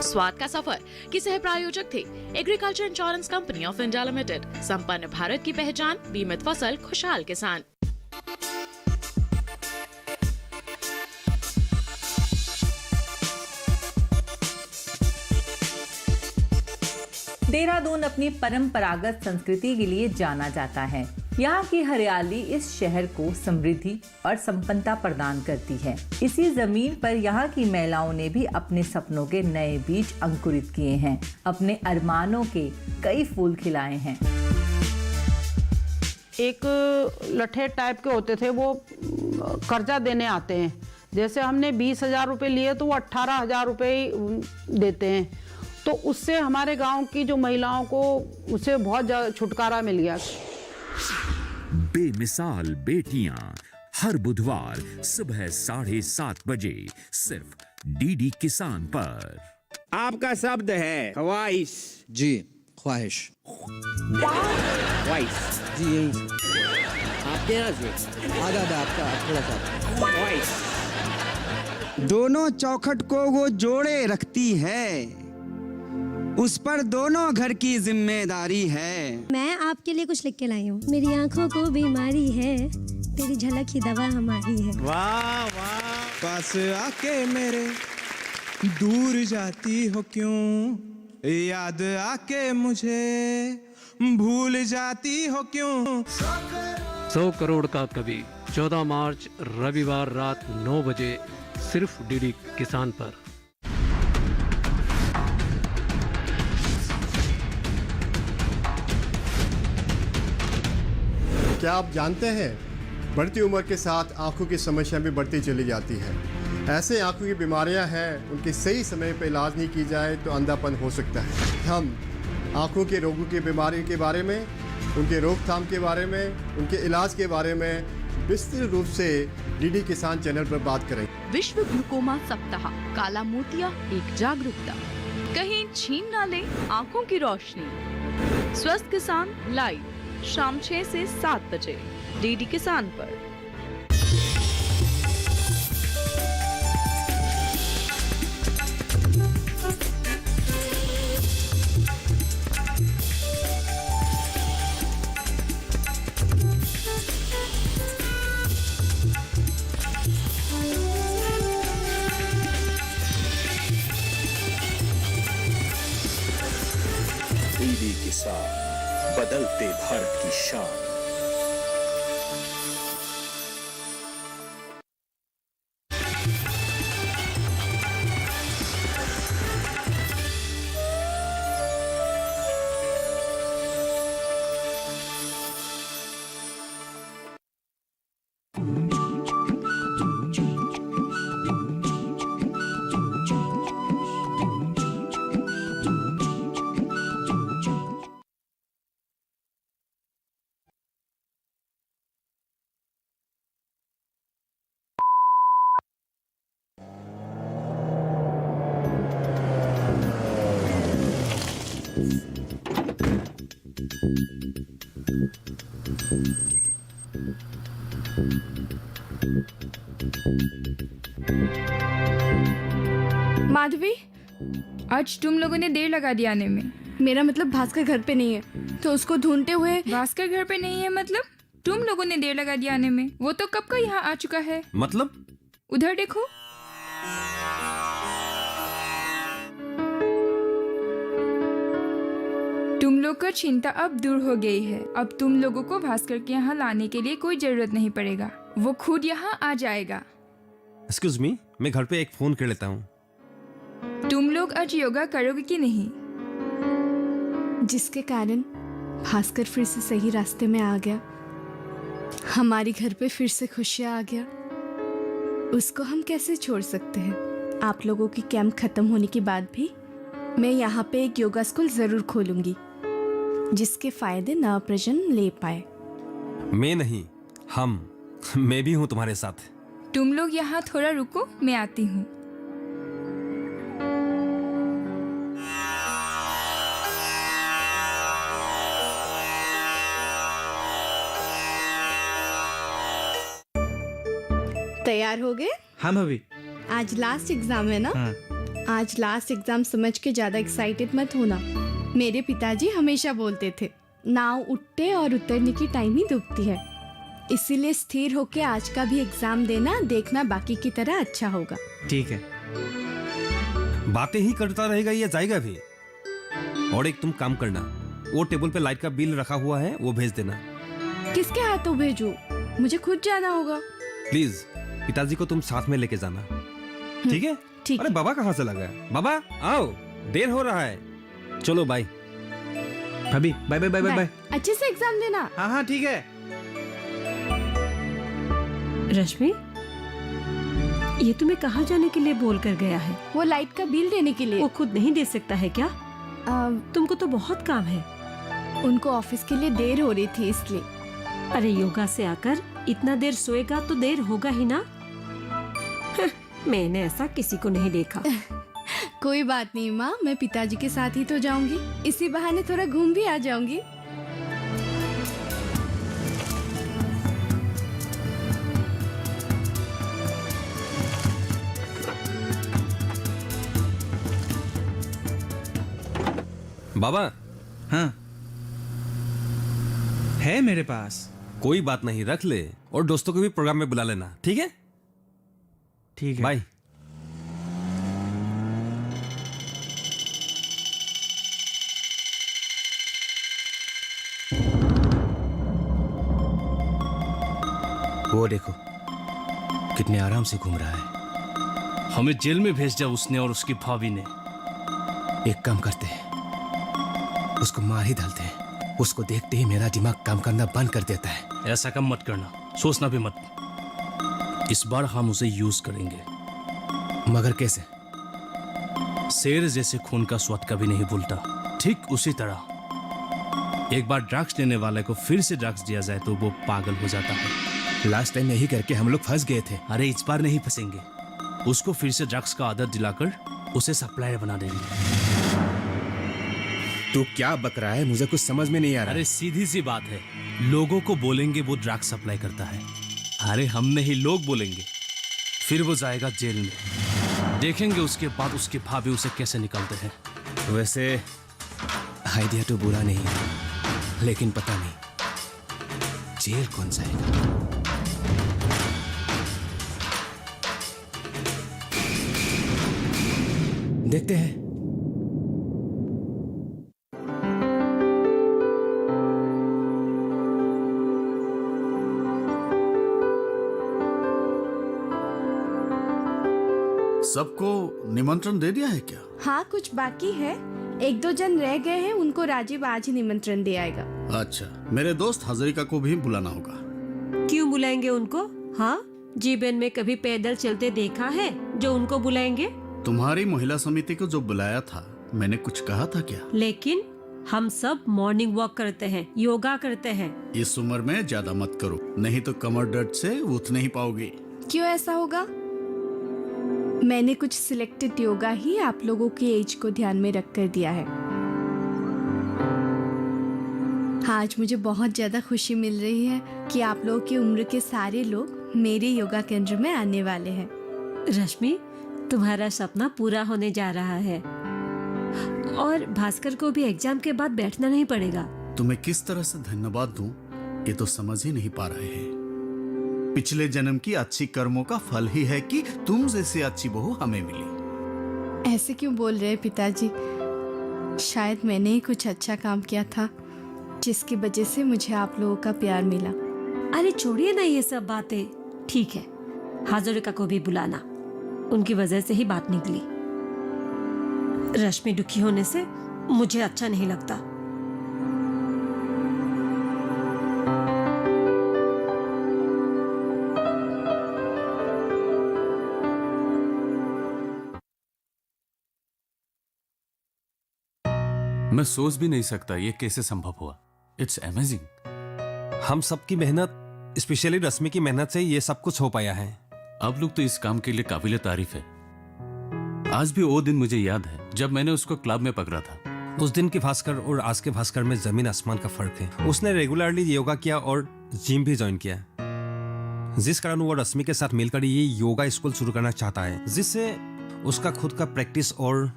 स्वाद का सफर के सह प्रायोजक थे agriculture insurance company of India limited. संपन्न भारत की पहचान, बीमित फसल, खुशहाल किसान। देहरादून अपनी परंपरागत संस्कृति के लिए जाना जाता है। यहाँ की हरियाली इस शहर को समृद्धि और संपन्नता प्रदान करती है। इसी जमीन पर यहाँ की महिलाओं ने भी अपने सपनों के नए बीज अंकुरित किए हैं, अपने अरमानों के कई फूल खिलाए हैं। एक लठे टाइप के होते थे, वो कर्जा देने आते हैं। जैसे हमने 20,000 रुपये लिए तो वो 18,000 रुपये देते हैं। तो उससे हमारे गांव की जो महिलाओं को उससे बहुत ज़्यादा छुटकारा मिल गया। बेमिसाल बेटियां हर बुधवार सुबह 7:30 बजे सिर्फ डीडी किसान पर। आपका शब्द है ख्वाहिश। जी, ख्वाहिश। ख्वाहिश जी, यही आपके यहाँ से आधा आपका थोड़ा सा। ख्वाहिश दोनों चौखट को वो जोड़े रखती है, उस पर दोनों घर की जिम्मेदारी है। मैं आपके लिए कुछ लिख के लाई हूँ। मेरी आंखों को बीमारी है, तेरी झलक ही दवा हमारी है। वाह वाह। पास आके मेरे दूर जाती हो क्यों, याद आके मुझे भूल जाती हो क्यों। 100 करोड़ का कवि 14 मार्च रविवार रात 9 बजे सिर्फ डीडी किसान पर। क्या आप जानते हैं, बढ़ती उम्र के साथ आंखों की समस्या भी बढ़ती चली जाती है। ऐसे आंखों की बीमारियां हैं, उनके सही समय पर इलाज नहीं की जाए तो अंधापन हो सकता है। हम आंखों के रोगों की बीमारियों के बारे में, उनके रोकथाम के बारे में, उनके इलाज के बारे में विस्तृत रूप से डीडी किसान चैनल पर बात करेंगे। विश्व ग्लूकोमा सप्ताह, काला मोतिया एक जागरूकता। कहीं छीन ना ले आंखों की रोशनी। स्वस्थ किसान लाइव शाम 6 से 7 बजे डीडी किसान पर। डीडी किसान, बदलते भारत की शान। माधवी, आज तुम लोगों ने देर लगा दी आने में। मेरा मतलब भास्कर घर पे नहीं है, तो उसको ढूंढते हुए। भास्कर घर पे नहीं है मतलब? तुम लोगों ने देर लगा दी आने में। वो तो कब का यहाँ आ चुका है। मतलब? उधर देखो। तुम लोग का चिंता अब दूर हो गई है। अब तुम लोगों को भास्कर के यहाँ लाने के लिए कोई जरूरत नहीं पड़ेगा, वो खुद यहाँ आ जाएगा। एक्सक्यूज मी, मैं घर पे एक फोन कर लेता हूँ। तुम लोग आज योगा करोगे कि नहीं? जिसके कारण भास्कर फिर से सही रास्ते में आ गया, हमारी घर पे फिर से खुशियाँ आ गया, उसको हम कैसे छोड़ सकते हैं। आप लोगों की कैंप खत्म होने के बाद भी मैं यहाँ पे एक योगा स्कूल जरूर खोलूंगी, जिसके फायदे नवप्रजन ले पाए। मैं नहीं, हम। मैं भी हूँ तुम्हारे साथ। तुम लोग यहाँ थोड़ा रुको, मैं आती हूँ। तैयार हो गए? हाँ भाभी। आज लास्ट एग्जाम है ना? हाँ। आज लास्ट एग्जाम समझ के ज़्यादा एक्साइटेड मत होना। मेरे पिताजी हमेशा बोलते थे, नाव उठते और उतरने की टाइम ही डूबती है। इसीलिए स्थिर होके आज का भी एग्जाम देना, देखना बाकी की तरह अच्छा होगा। ठीक है। बातें ही करता रहेगा या जाएगा भी? और एक तुम काम करना, वो टेबल पे लाइट का बिल रखा हुआ है, वो भेज देना। किसके हाथों भेजूं? मुझे खुद जाना होगा। प्लीज पिताजी को तुम साथ में लेके जाना, ठीक है? ठीक। अरे बाबा कहाँ से लगा है? बाबा आओ, देर हो रहा है। चलो बाय। भाभी bye bye bye bye bye. अच्छे से एग्जाम देना। हाँ हाँ ठीक है। रश्मि, ये तुम्हें कहाँ जाने के लिए बोल कर गया है? वो लाइट का बिल देने के लिए। वो खुद नहीं दे सकता है क्या? तुमको तो बहुत काम है। उनको ऑफिस के लिए देर हो रही थी इसलिए। अरे योगा से आकर इतना देर सोएगा तो देर होगा ही ना। मैंने ऐसा किसी को नहीं देखा। कोई बात नहीं माँ, मैं पिताजी के साथ ही तो जाऊंगी। इसी बहाने थोड़ा घूम भी आ जाऊंगी। बाबा। हाँ है मेरे पास। कोई बात नहीं, रख ले, और दोस्तों को भी प्रोग्राम में बुला लेना, ठीक है? ठीक है। बाय। वो देखो कितने आराम से घूम रहा है। हमें जेल में भेज दिया उसने और उसकी भाभी ने। एक काम करते हैं, उसको मार ही डालते हैं। उसको देखते ही मेरा दिमाग काम करना बंद कर देता है। ऐसा काम मत करना, सोचना भी मत। इस बार हम उसे यूज करेंगे। मगर कैसे? शेर जैसे खून का स्वाद कभी नहीं भूलता, ठीक उसी तरह एक बार ड्रग्स लेने वाले को फिर से ड्रग्स दिया जाए तो वो पागल हो जाता है। लास्ट टाइम यही करके हम लोग फंस गए थे। अरे इस बार नहीं फंसेंगे। उसको फिर से ड्रग्स का आदत दिलाकर उसे सप्लायर बना देंगे। तू क्या बक रहा है? मुझे कुछ समझ में नहीं आ रहा। अरे सीधी सी बात है, लोगों को बोलेंगे वो ड्रग्स सप्लाई करता है। अरे हम नहीं, लोग बोलेंगे। फिर वो जाएगा जेल में। देखेंगे उसके बाद उसके भाभी उसे कैसे निकालते हैं। वैसे आइडिया तो बुरा नहीं है, लेकिन पता नहीं जेल कौन जाएगा। देखते हैं। सबको निमंत्रण दे दिया है क्या? हाँ कुछ बाकी है, एक दो जन रह गए हैं, उनको राजीव आज ही निमंत्रण दे आएगा। अच्छा, मेरे दोस्त हजरिका को भी बुलाना होगा। क्यों बुलाएंगे उनको? हाँ, जीवन में कभी पैदल चलते देखा है जो उनको बुलाएंगे? तुम्हारी महिला समिति को जो बुलाया था, मैंने कुछ कहा था क्या? लेकिन हम सब मॉर्निंग वॉक करते हैं, योगा करते हैं। इस उम्र में ज्यादा मत करो, नहीं तो कमर दर्द से उठ नहीं पाओगे। क्यों ऐसा होगा? मैंने कुछ सिलेक्टेड योगा ही आप लोगों की एज को ध्यान में रख कर दिया है। आज मुझे बहुत ज्यादा खुशी मिल रही है कि आप लोगों की उम्र के सारे लोग मेरे योगा केंद्र में आने वाले हैं। रश्मि, तुम्हारा सपना पूरा होने जा रहा है और भास्कर को भी एग्जाम के बाद बैठना नहीं पड़ेगा। तुम्हें किस तरह से धन्यवाद दूं, ये तो समझ ही नहीं पा रहे हैं। पिछले जन्म की अच्छी कर्मों का फल ही है कि तुम जैसी अच्छी बहू हमें मिली। ऐसे क्यों बोल रहे हैं पिताजी? शायद मैंने ही कुछ अच्छा काम किया था जिसकी वजह से मुझे आप लोगों का प्यार मिला। अरे छोड़िए ना ये सब बातें। ठीक है, हाजरिका को भी बुलाना, उनकी वजह से ही बात निकली। रश्मि दुखी होने से मुझे अच्छा नहीं लगता। मैं सोच भी नहीं सकता ये कैसे संभव हुआ। It's amazing. हम सबकी मेहनत, स्पेशली रश्मि की मेहनत से ये सब कुछ हो पाया है। आप लोग तो इस काम के लिए काबिल तारीफ है। आज भी वो दिन मुझे याद है जब मैंने उसको क्लब में पकड़ा था। उस दिन के भास्कर और आज के भास्कर में जमीन आसमान का फर्क है। उसने रेगुलरली योगा किया और जिम भी ज्वाइन किया, जिस कारण वो रश्मि के साथ मिलकर ये योगा स्कूल शुरू करना चाहता है, जिससे उसका खुद का प्रैक्टिस और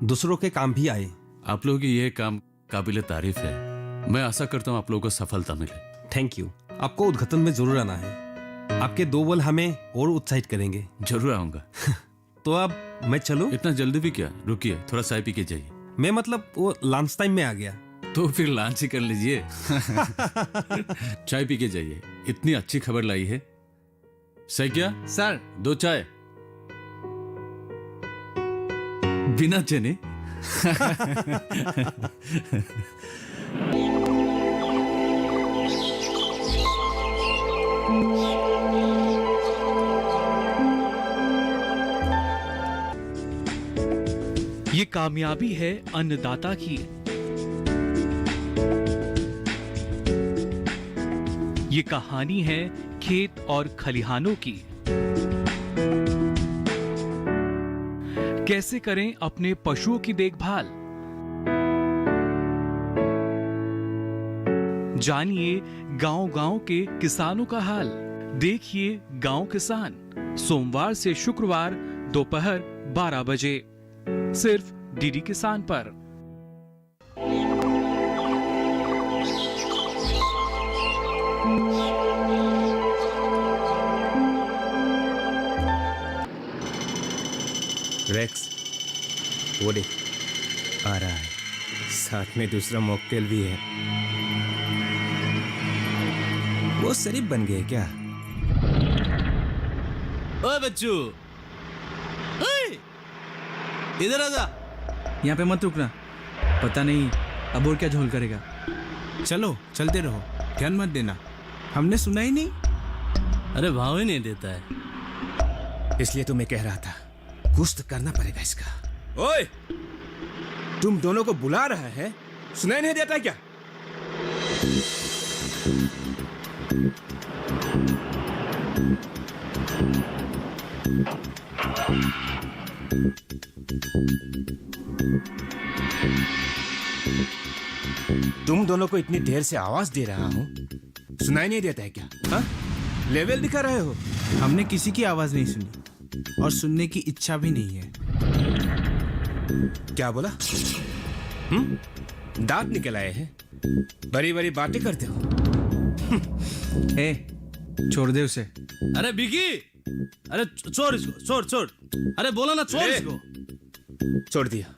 दूसरों के काम भी आए। आप लोगों की यह काम काबिल तारीफ है। मैं आशा करता हूँ आप लोगों को सफलता मिले। Thank you. आपको उद्घाटन में जरूर आना है। आपके 2 बोल हमें और उत्साहित करेंगे। जरूर आऊंगा। तो अब मैं चलूं? इतना जल्दी भी क्या, रुकिए थोड़ा चाय पी के जाइए। मैं मतलब वो लंच टाइम में आ गया। तो फिर लंच ही कर लीजिए। चाय पी के जाइए, इतनी अच्छी खबर लाई है। सही क्या सर? 2 चाय बिना चने। ये कामयाबी है अन्नदाता की। ये कहानी है खेत और खलिहानों की। कैसे करें अपने पशुओं की देखभाल, जानिए गांव-गांव के किसानों का हाल। देखिए गांव किसान, सोमवार से शुक्रवार दोपहर 12 बजे सिर्फ डीडी किसान पर। रेक्स, वो देख आ रहा है, साथ में दूसरा मॉकटेल भी है। वो शरीफ बन गए क्या? ओए बच्चू, इधर आजा। यहाँ पे मत रुकना, पता नहीं अब और क्या झोल करेगा। चलो चलते रहो, ध्यान मत देना, हमने सुना ही नहीं। अरे भाव ही नहीं देता है। इसलिए तो मैं कह रहा था कुछ तो करना पड़ेगा इसका। ओए, तुम दोनों को बुला रहा है, सुनाई नहीं देता क्या? तुम दोनों को इतनी देर से आवाज दे रहा हूं, सुनाई नहीं देता है क्या? हाँ? लेवल दिखा रहे हो? हमने किसी की आवाज नहीं सुनी और सुनने की इच्छा भी नहीं है। क्या बोला? दांत निकल आए हैं, बड़ी बड़ी बातें करते हो। ए, छोड़ दे उसे। अरे बिगी, अरे छोड़ इसको, छोड़। अरे बोला ना छोड़ इसको। छोड़ दिया।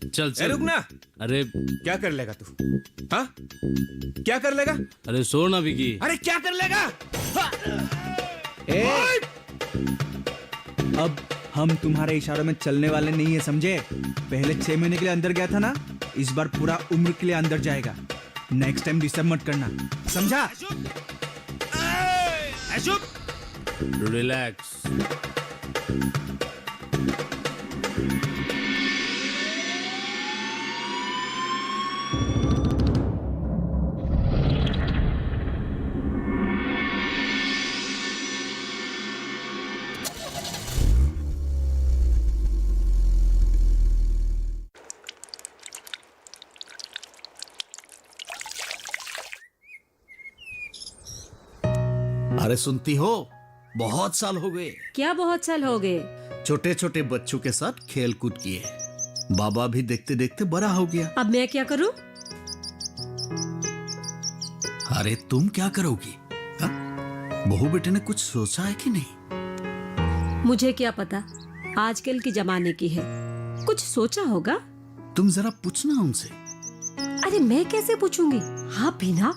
चल रुकना। अरे क्या कर लेगा तू? हाँ? क्या कर लेगा? अरे छोड़ ना बिगी। अरे क्या कर लेगा? अब हम तुम्हारे इशारों में चलने वाले नहीं है, समझे? पहले 6 महीने के लिए अंदर गया था ना, इस बार पूरा उम्र के लिए अंदर जाएगा। नेक्स्ट टाइम डिस्टर्ब मत करना, समझा? रिलैक्स। अरे सुनती हो, बहुत साल हो गए। क्या बहुत साल हो गए? छोटे छोटे बच्चों के साथ खेल कूद किए। बाबा भी देखते देखते बड़ा हो गया। अब मैं क्या करूं? अरे तुम क्या करोगी? बहू बेटे ने कुछ सोचा है कि नहीं? मुझे क्या पता, आजकल की जमाने की है, कुछ सोचा होगा। तुम जरा पूछना उनसे। अरे मैं कैसे पूछूंगी? हाँ भी ना।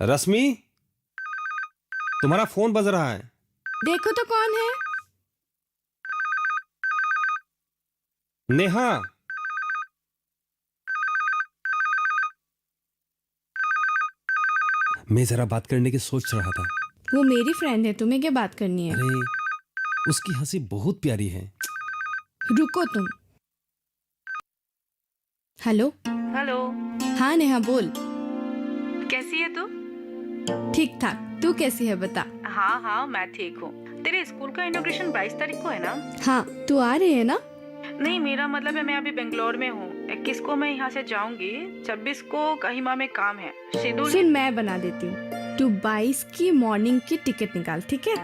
रश्मि, तुम्हारा फोन बज रहा है। देखो तो कौन है? नेहा। मैं जरा बात करने की सोच रहा था। वो मेरी फ्रेंड है, तुम्हें क्या बात करनी है? अरे उसकी हंसी बहुत प्यारी है। रुको तुम। हेलो। हेलो। हाँ नेहा बोल। कैसी है तू? ठीक ठाक, तू कैसी है बता? हाँ मैं ठीक हूँ। तेरे स्कूल का इनॉग्रेशन 22 तारीख को है ना? हाँ, तू आ रही है ना? नहीं, मेरा मतलब है मैं अभी बेंगलोर में हूँ। 21 को मैं यहाँ से जाऊंगी, 26 को कहिमा में काम है। शेड्यूल सुन, मैं बना देती हूँ। तू 22 की मॉर्निंग की टिकट निकाल, ठीक है?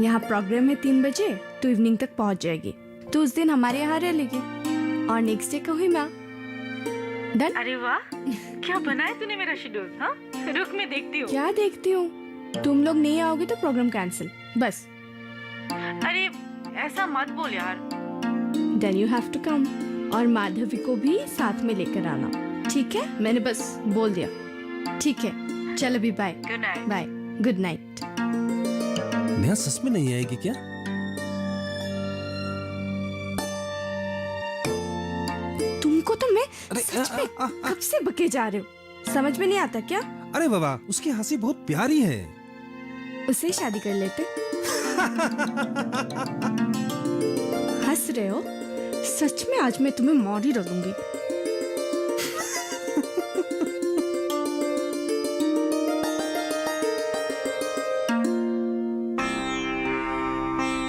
यहाँ प्रोग्राम है 3 बजे, तो इवनिंग तक पहुँच जाएगी। तो उस दिन हमारे यहाँ रह लेगी और नेक्स्ट डे कहिमा। डन? अरे वाह, क्या बनाया तूने मेरा शेड्यूल। हाँ, रुक मैं देखती हूँ। क्या देखती हूँ? तुम लोग नहीं आओगे तो प्रोग्राम कैंसिल, बस। अरे ऐसा मत बोल यार। Then you have to come। और माधवी को भी साथ में लेकर आना, ठीक है? मैंने बस बोल दिया। ठीक है, चल अभी bye. Good night. Bye, good night. Neha सच में नहीं आएगी क्या? तुमको तो मैं सच में कब से बके जा रहे हो, समझ में नहीं आता क्या? अरे बाबा, उसकी हंसी बहुत प्यारी है। उससे शादी कर लेते। हंस रहे हो? सच में आज मैं तुम्हें मार ही डालूंगी।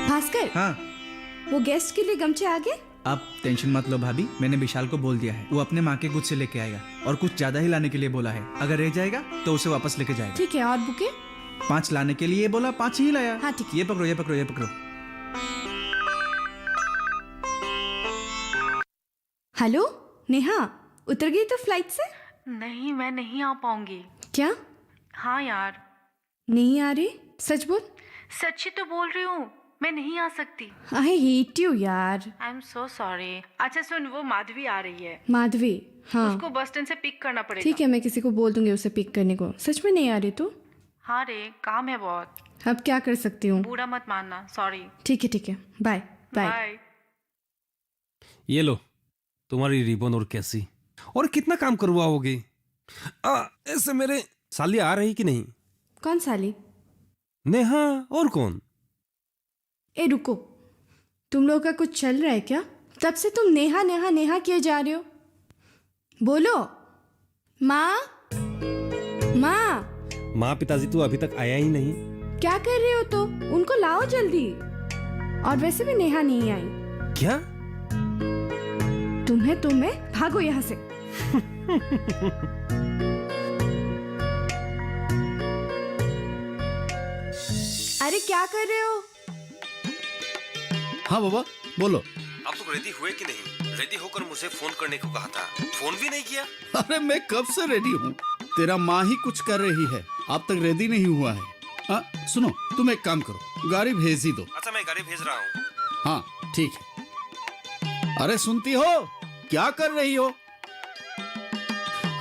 भास्कर, हाँ, वो गेस्ट के लिए गमछे आ गए? आप टेंशन मत लो भाभी, मैंने विशाल को बोल दिया है, वो अपने माँ के गुच्छ से लेके आएगा और कुछ ज्यादा ही लाने के लिए बोला है। अगर रह जाएगा तो उसे वापस लेके जाएगा। ठीक है, और बुके? 5 लाने के लिए बोला, 5 ही लाया। हाँ, ठीक। ये पकड़ो, ये पकड़ो, ये पकड़ो। हेलो नेहा, उतर गई तो फ्लाइट से? नहीं, मैं नहीं आ पाऊंगी। क्या? हाँ यार। नहीं आ रही? सच बोल। सच ही तो बोल रही हूँ, मैं नहीं आ सकती। आई हेट यू यार। I am so sorry. अच्छा सुन, वो माधवी आ रही है। माधवी? हाँ। उसको बस स्टैंड से पिक करना पड़ेगा। ठीक है, मैं किसी को बोल दूंगी उसे पिक करने को। सच में नहीं आ रही तू? हाँ रे, काम है बहुत। अब क्या कर सकती हूँ? बुरा मत मानना, सॉरी। ठीक है, ठीक है, बाय बाय। बाय। ये लो तुम्हारी रिबन और कैसी। और कितना काम करवाओगे? ऐसे मेरे साली आ रही कि नहीं? कौन साली? नेहा, और कौन? ए रुको, तुम लोगों का कुछ चल रहा है क्या? तब से तुम नेहा नेहा नेहा किए जा रहे हो। बोलो माँ, माँ। माँ पिताजी तो अभी तक आया ही नहीं। क्या कर रहे हो? तो उनको लाओ जल्दी। और वैसे भी नेहा नहीं आई। क्या? तुम्हें भागो यहाँ से। अरे क्या कर रहे हो? हाँ बाबा, बोलो। आप तो रेडी हुए कि नहीं? रेडी होकर मुझे फोन करने को कहा था, फोन भी नहीं किया। अरे मैं कब से रेडी हूँ, तेरा माँ ही कुछ कर रही है, अब तक रेडी नहीं हुआ है। सुनो, तुम एक काम करो, गाड़ी भेज ही दो। अच्छा, मैं गाड़ी भेज रहा हूँ। हाँ ठीक है। अरे सुनती हो, क्या कर रही हो?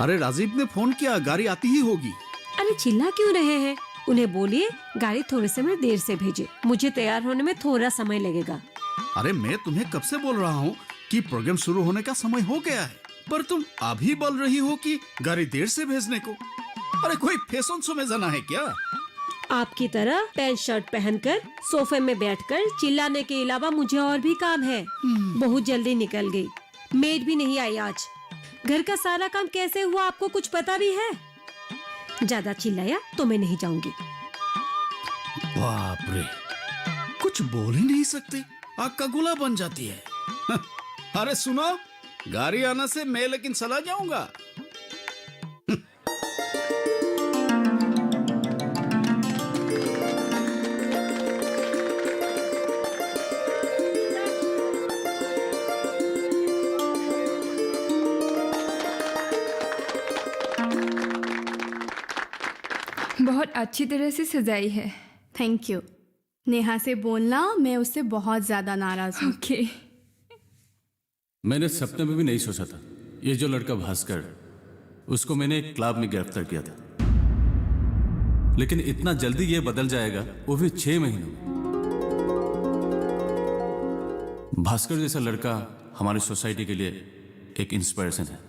अरे राजीव ने फोन किया, गाड़ी आती ही होगी। अरे चिल्ला क्यों रहे हैं? उन्हें बोलिए गाड़ी थोड़े समय देर से भेजे, मुझे तैयार होने में थोड़ा समय लगेगा। अरे मैं तुम्हें कब से बोल रहा हूँ कि प्रोग्राम शुरू होने का समय हो गया है, पर तुम अभी बोल रही हो कि गाड़ी देर से भेजने को। अरे कोई फैशन शो में जाना है क्या? आपकी तरह पैंट शर्ट पहनकर सोफे में बैठकर चिल्लाने के अलावा मुझे और भी काम है। बहुत जल्दी निकल गई, मेड भी नहीं आई आज। घर का सारा काम कैसे हुआ आपको कुछ पता भी है? ज्यादा चिल्लाया तो मैं नहीं जाऊंगी। बाप रे, कुछ बोल ही नहीं सकती, आग का गोला बन जाती है। अरे सुनो, गाड़ी आने से मैं लेकिन चला जाऊंगा। बहुत अच्छी तरह से सजाई है। Thank you. नेहा से बोलना, मैं उससे बहुत ज्यादा नाराज हूँ। ओके। मैंने सपने में भी नहीं सोचा था ये जो लड़का भास्कर, उसको मैंने एक क्लब में गिरफ्तार किया था, लेकिन इतना जल्दी ये बदल जाएगा, वो भी 6 महीनों में। भास्कर जैसा लड़का हमारी सोसाइटी के लिए एक इंस्पिरेशन है।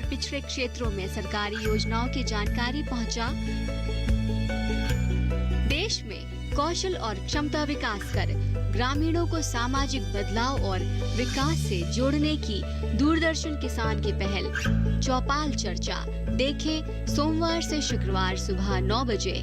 पिछड़े क्षेत्रों में सरकारी योजनाओं की जानकारी पहुंचा। देश में कौशल और क्षमता विकास कर ग्रामीणों को सामाजिक बदलाव और विकास से जोड़ने की दूरदर्शन किसान की पहल चौपाल चर्चा देखें सोमवार से शुक्रवार सुबह 9 बजे।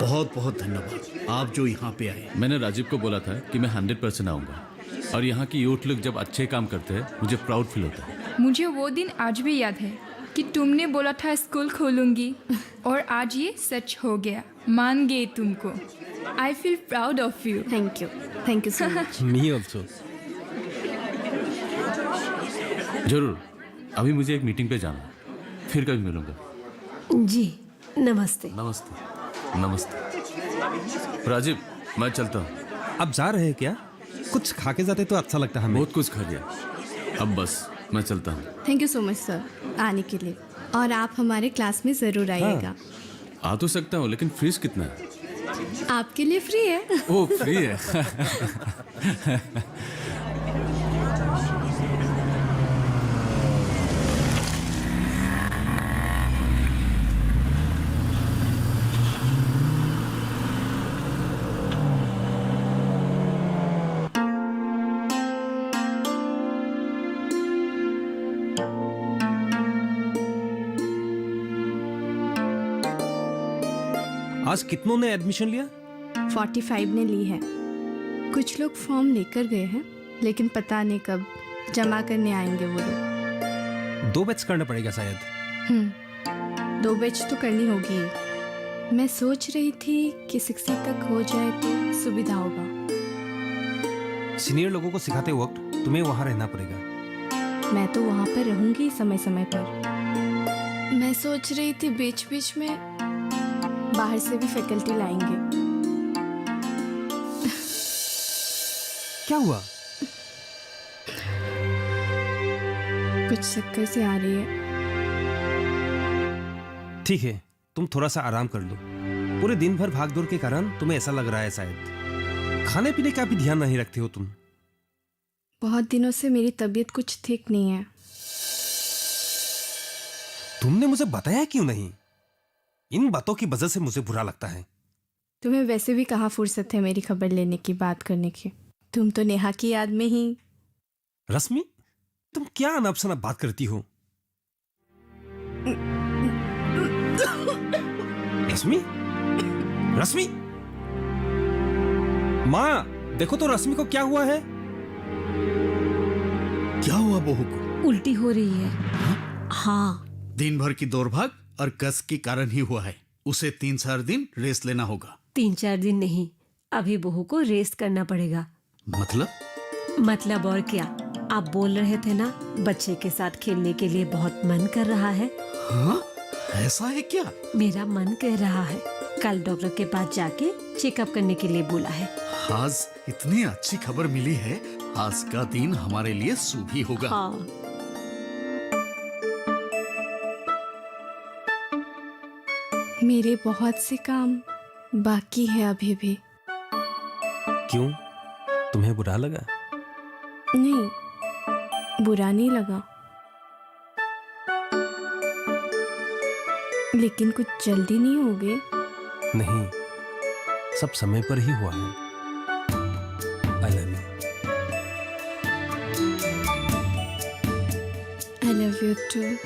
बहुत बहुत धन्यवाद आप जो यहाँ पे आए। मैंने राजीव को बोला था कि मैं 100% आऊँगा, और यहाँ की यूथ लोग जब अच्छे काम करते हैं मुझे प्राउड फील होता है। मुझे वो दिन आज भी याद है कि तुमने बोला था स्कूल खोलूंगी, और आज ये सच हो गया। मान गए तुमको। I feel proud of you. Thank you so much. Me also. जरूर। अभी मुझे एक मीटिंग पे जाना है, फिर कभी मिलूंगा। जी नमस्ते। नमस्ते। नमस्ते। राजीव मैं चलता हूँ। अब जा रहे हैं क्या? कुछ खा के जाते तो अच्छा लगता है हमें। बहुत कुछ खा लिया, अब बस मैं चलता हूँ। Thank you so much sir आने के लिए, और आप हमारे क्लास में ज़रूर आइएगा। आ तो सकता हूँ, लेकिन फीस कितना है? आपके लिए फ्री है। ओ फ्री है। आज कितनों ने एडमिशन लिया? 45 ने ली है। कुछ लोग फॉर्म लेकर गए हैं, लेकिन पता नहीं कब जमा करने आएंगे वो लोग। 2 बैच करना पड़ेगा शायद। 2 बैच तो करनी होगी। मैं सोच रही थी कि 60 तक हो जाए तो सुविधा होगा। सीनियर लोगों को सिखाते वक्त तुम्हें वहां रहना पड़ेगा। मैं तो वहां पर रहूंगी समय समय पर। मैं सोच रही थी बीच बीच में बाहर से भी फैकल्टी लाएंगे। क्या हुआ? कुछ चक्कर से आ रही है। ठीक है, तुम थोड़ा सा आराम कर लो। पूरे दिन भर भागदौड़ के कारण तुम्हें ऐसा लग रहा है शायद। खाने पीने का भी ध्यान नहीं रखते हो तुम। बहुत दिनों से मेरी तबीयत कुछ ठीक नहीं है। तुमने मुझे बताया क्यों नहीं? इन बातों की वजह से मुझे बुरा लगता है। तुम्हें वैसे भी कहाँ फुर्सत है मेरी खबर लेने की, बात करने की। तुम तो नेहा की याद में ही। रश्मि, तुम क्या अनाप शनाप बात करती हो? रश्मि, रश्मि, माँ देखो तो रश्मि को क्या हुआ है? क्या हुआ बहू को? उल्टी हो रही है। हाँ, दिन भर की दौड़भाग और कस के कारण ही हुआ है। उसे 3-4 दिन रेस्ट लेना होगा। 3-4 दिन नहीं, अभी बहू को रेस्ट करना पड़ेगा। मतलब और क्या? आप बोल रहे थे ना बच्चे के साथ खेलने के लिए बहुत मन कर रहा है। हाँ? ऐसा है क्या? मेरा मन कह रहा है कल डॉक्टर के पास जाके चेकअप करने के लिए बोला है। आज इतनी अच्छी खबर मिली है, आज का दिन हमारे लिए शुभ ही होगा। हाँ। मेरे बहुत से काम बाकी है अभी भी। क्यों? तुम्हें बुरा लगा? नहीं, बुरा नहीं लगा, लेकिन कुछ जल्दी नहीं हो गए? नहीं, सब समय पर ही हुआ है। I love you. I love you too.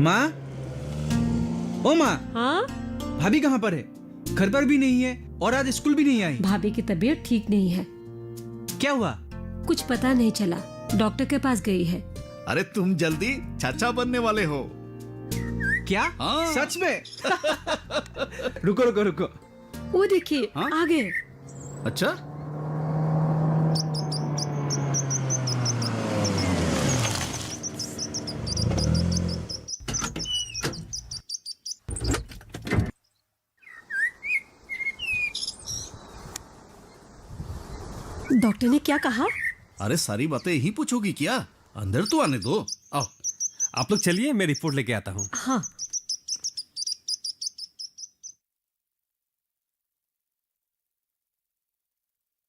माँ, ओ माँ। हाँ? भाभी कहाँ पर है? घर पर भी नहीं है और आज स्कूल भी नहीं आई। भाभी की तबीयत ठीक नहीं है। क्या हुआ? कुछ पता नहीं चला, डॉक्टर के पास गई है। अरे तुम जल्दी चाचा बनने वाले हो। क्या? हाँ। सच में? रुको रुको रुको, वो देखिए, हाँ? आ गए। अच्छा, डॉक्टर ने क्या कहा? अरे सारी बातें यही पूछोगी क्या? अंदर तो आने दो। आओ। आप लोग चलिए, मैं रिपोर्ट लेके आता हूँ। हाँ।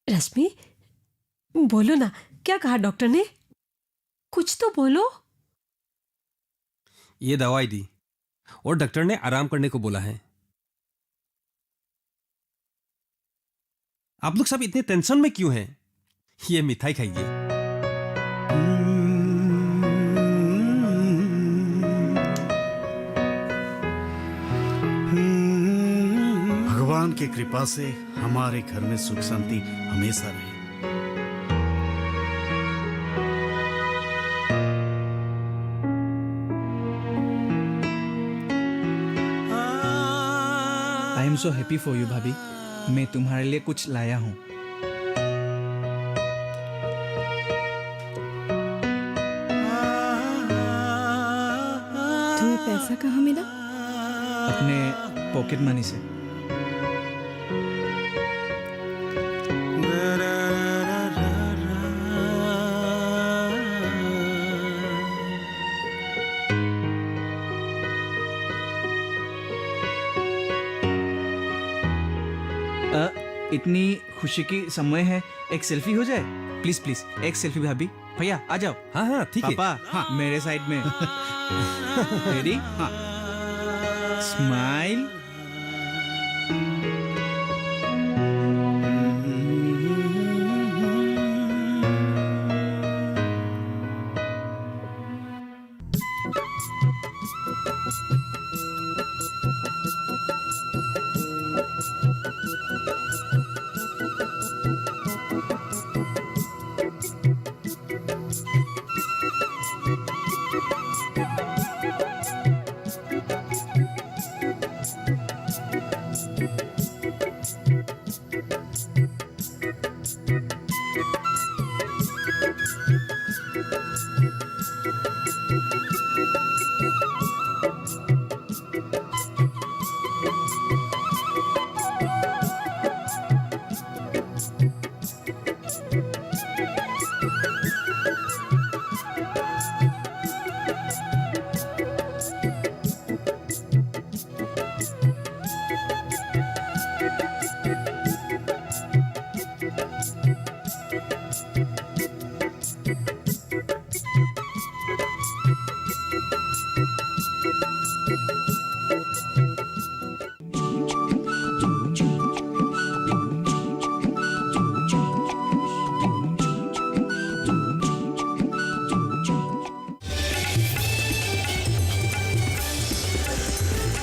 रश्मि, बोलो ना, क्या कहा डॉक्टर ने? कुछ तो बोलो। ये दवाई दी और डॉक्टर ने आराम करने को बोला है। आप लोग सब इतने टेंशन में क्यों हैं? ये मिठाई खाइए। भगवान की कृपा से हमारे घर में सुख शांति हमेशा रहे। I am so happy for you भाभी। मैं तुम्हारे लिए कुछ लाया हूँ। तुम्हें पैसा कहाँ मिला? अपने पॉकेट मनी से। इतनी खुशी की समय है, एक सेल्फी हो जाए प्लीज प्लीज। एक सेल्फी भाभी। भैया आ जाओ। हाँ हाँ ठीक है। पापा हाँ, मेरे साइड में। रेडी? हाँ। स्माइल।